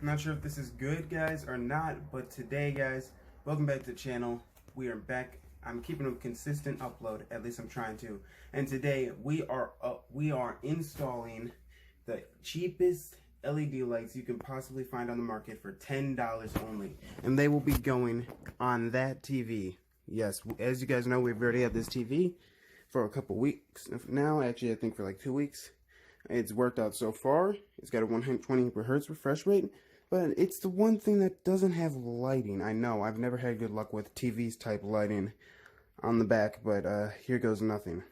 I'm not sure if this is good, guys, or not, but today, guys, welcome back to the channel. We are back. I'm keeping a consistent upload, at least I'm trying to. And today we are installing the cheapest LED lights you can possibly find on the market for $10 only, and they will be going on that TV. Yes, as you guys know, we've already had this TV for a couple weeks now. Actually, I think for like 2 weeks. It's worked out so far. It's got a 120 hertz refresh rate, but it's the one thing that doesn't have lighting. I know, I've never had good luck with TV's type lighting on the back, but here goes nothing.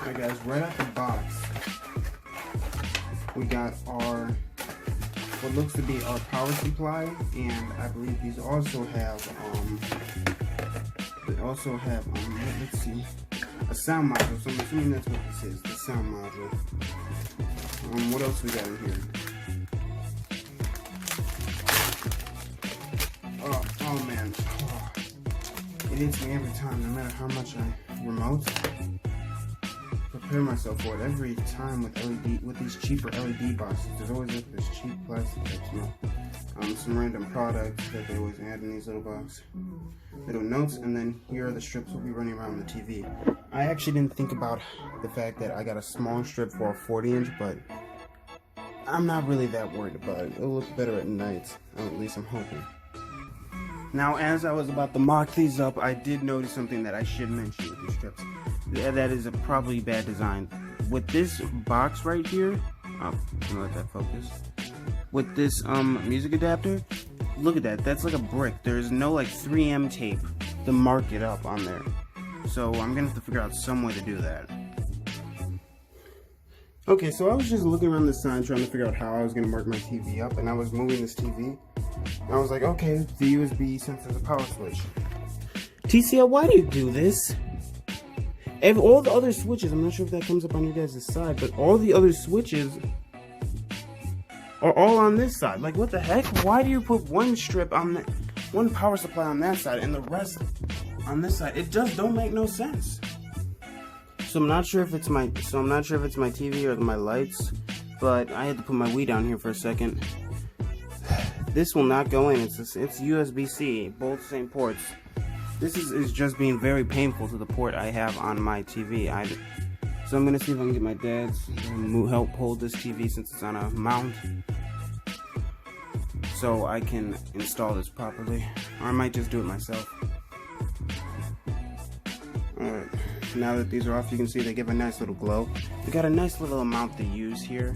Alright guys, right out the box, we got our, what looks to be our power supply, and I believe these also have, let's see, a sound module, so I'm assuming that's what this is, the sound module. What else we got in here? Oh man, it hits me every time, no matter how much I remote. Prepare myself for it every time with these cheaper LED boxes. There's always like this cheap plastic that's some random products that they always add in these little boxes. Little notes, and then here are the strips we'll be running around the TV. I actually didn't think about the fact that I got a small strip for a 40-inch, but I'm not really that worried about it. It'll look better at night, at least I'm hoping. Now, as I was about to mock these up, I did notice something that I should mention with these strips. That is a probably bad design. With this box right here, can I let that focus? With this music adapter, look at that. That's like a brick. There's no like 3M tape to mark it up on there. So I'm gonna have to figure out some way to do that. Okay, so I was just looking around the sign trying to figure out how I was gonna mark my TV up, and I was moving this TV. And I was like, okay, the USB sensor is a power switch. TCL, why do you do this? All the other switches, I'm not sure if that comes up on your guys' side, but all the other switches are all on this side. Like, what the heck? Why do you put one strip on that, one power supply on that side, and the rest on this side? It just don't make no sense. So I'm not sure if it's my TV or my lights, but I had to put my Wii down here for a second. This will not go in. It's USB-C, both same ports. This is just being very painful to the port I have on my TV. So I'm gonna see if I can get my dad's to help hold this TV since it's on a mount, so I can install this properly. Or I might just do it myself. Alright, now that these are off, you can see they give a nice little glow. We got a nice little amount to use here.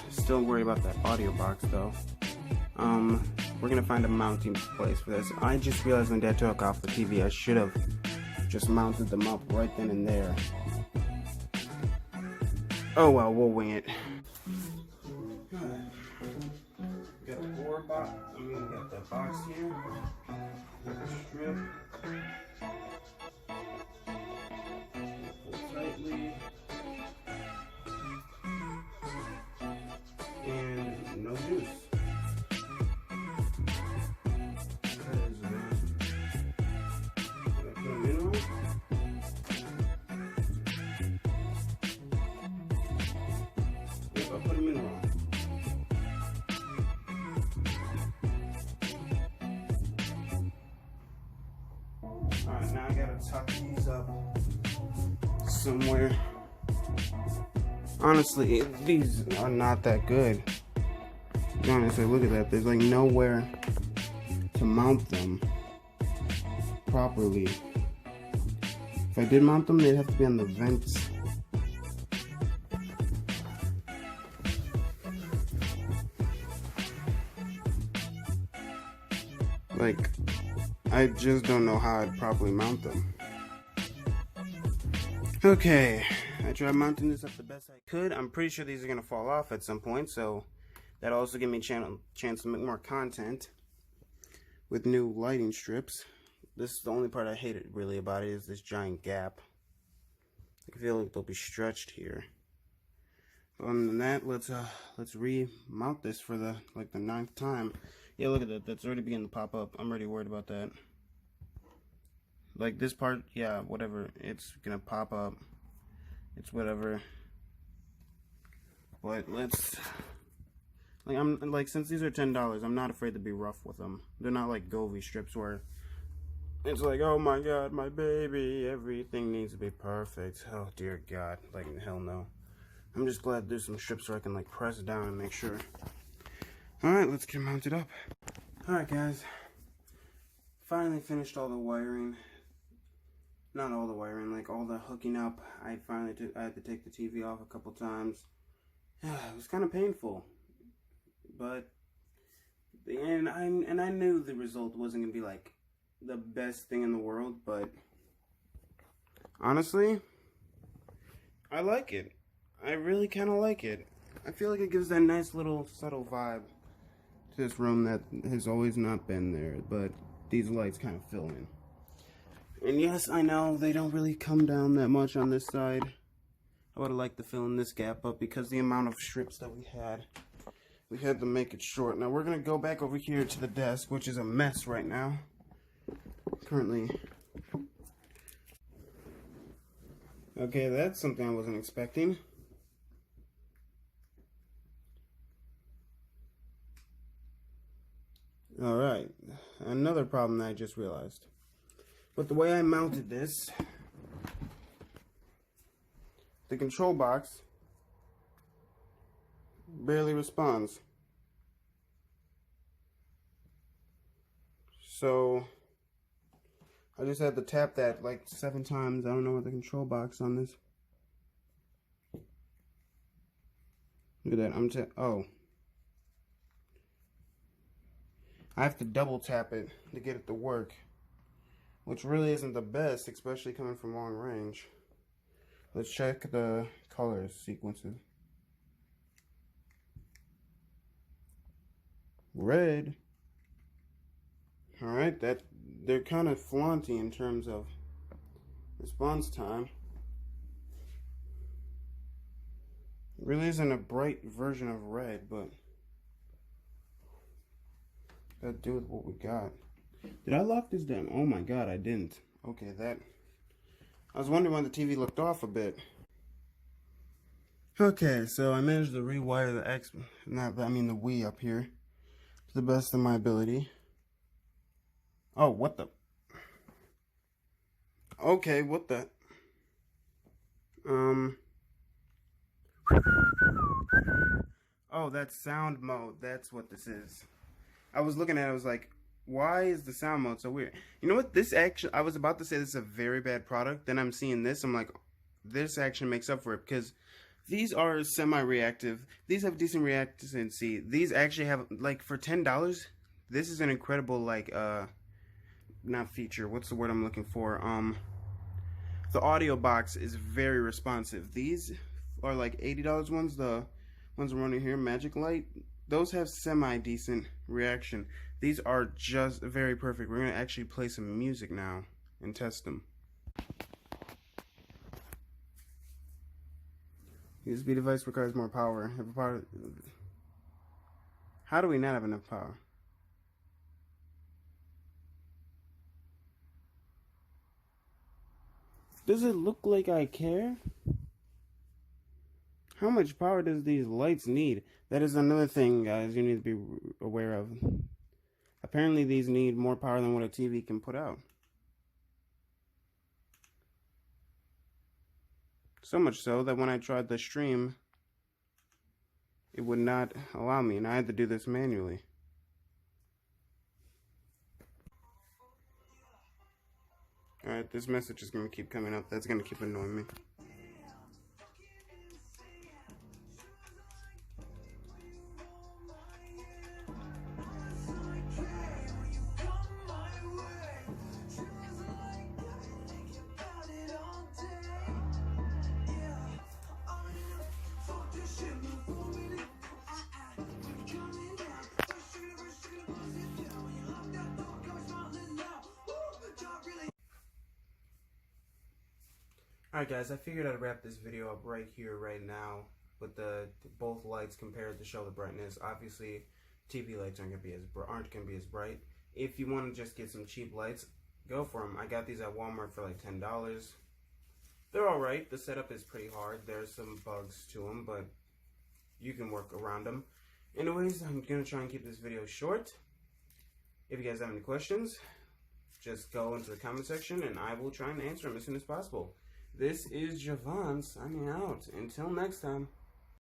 Still worried about that audio box though. We're gonna find a mounting place for this. I just realized when Dad took off the TV, I should have just mounted them up right then and there. Oh well, we'll wing it. Got a board box. We got the box here. Got the strip. Pull tightly. And no juice. Alright, now I gotta tuck these up somewhere. Honestly, these are not that good. Honestly, look at that. There's like nowhere to mount them properly. If I did mount them, they'd have to be on the vents. Like, I just don't know how I'd properly mount them. Okay, I tried mounting this up the best I could. I'm pretty sure these are gonna fall off at some point, so that'll also give me a chance to make more content with new lighting strips. This is the only part I hated really about it, is this giant gap. I feel like they'll be stretched here. Other than that, let's remount this for the 9th time. Yeah, look at that. That's already beginning to pop up. I'm already worried about that. Like this part, yeah, whatever. It's gonna pop up. It's whatever. But let's, like, since these are $10, I'm not afraid to be rough with them. They're not like Govee strips where it's like, oh my god, my baby, everything needs to be perfect. Oh dear god, like, hell no. I'm just glad there's some strips so I can, like, press it down and make sure. Alright, let's get mounted up. Alright guys, finally finished all the wiring. Not all the wiring, like all the hooking up. I had to take the TV off a couple times. It was kind of painful, but and I knew the result wasn't gonna be like the best thing in the world, but honestly, I like it. I really kind of like it. I feel like it gives that nice little subtle vibe to this room that has always not been there, but these lights kind of fill in. And yes, I know they don't really come down that much on this side. I would have liked to fill in this gap, but because the amount of strips that we had to make it short. Now we're gonna go back over here to the desk, which is a mess right now. Currently. Okay, that's something I wasn't expecting. Alright, another problem that I just realized. But the way I mounted this, the control box barely responds. So I just had to tap that like 7 times. I don't know what the control box on this. Look at that. Oh. I have to double tap it to get it to work, which really isn't the best, especially coming from long range. Let's check the color sequences. Red. Alright, they're kind of flaunty in terms of response time. It really isn't a bright version of red, but gotta do with what we got. Did I lock this down? Oh my god, I didn't. Okay, I was wondering why the TV looked off a bit. Okay, so I managed to rewire the Wii up here to the best of my ability. Oh, what the? Okay, what the? Oh, that's sound mode. That's what this is. I was looking at it, I was like, why is the sound mode so weird? You know what? I was about to say this is a very bad product. Then I'm seeing this. I'm like, this actually makes up for it because these are semi-reactive. These have decent reactancy. These actually have, like, for $10, this is an incredible, like, not feature. What's the word I'm looking for? The audio box is very responsive. These are like $80 ones. The ones I'm running here, Magic Light, those have semi-decent reaction. These are just very perfect. We're going to actually play some music now and test them. USB device requires more power. How do we not have enough power? Does it look like I care? How much power does these lights need? That is another thing, guys, you need to be aware of. Apparently these need more power than what a TV can put out. So much so that when I tried the stream, it would not allow me, and I had to do this manually. Alright, this message is going to keep coming up. That's going to keep annoying me. Alright guys, I figured I'd wrap this video up right here, right now, with both lights compared to show the brightness. Obviously, TV lights aren't gonna be as bright. If you want to just get some cheap lights, go for them. I got these at Walmart for like $10. They're alright. The setup is pretty hard. There's some bugs to them, but you can work around them. Anyways, I'm gonna try and keep this video short. If you guys have any questions, just go into the comment section and I will try and answer them as soon as possible. This is Javon signing out. Until next time.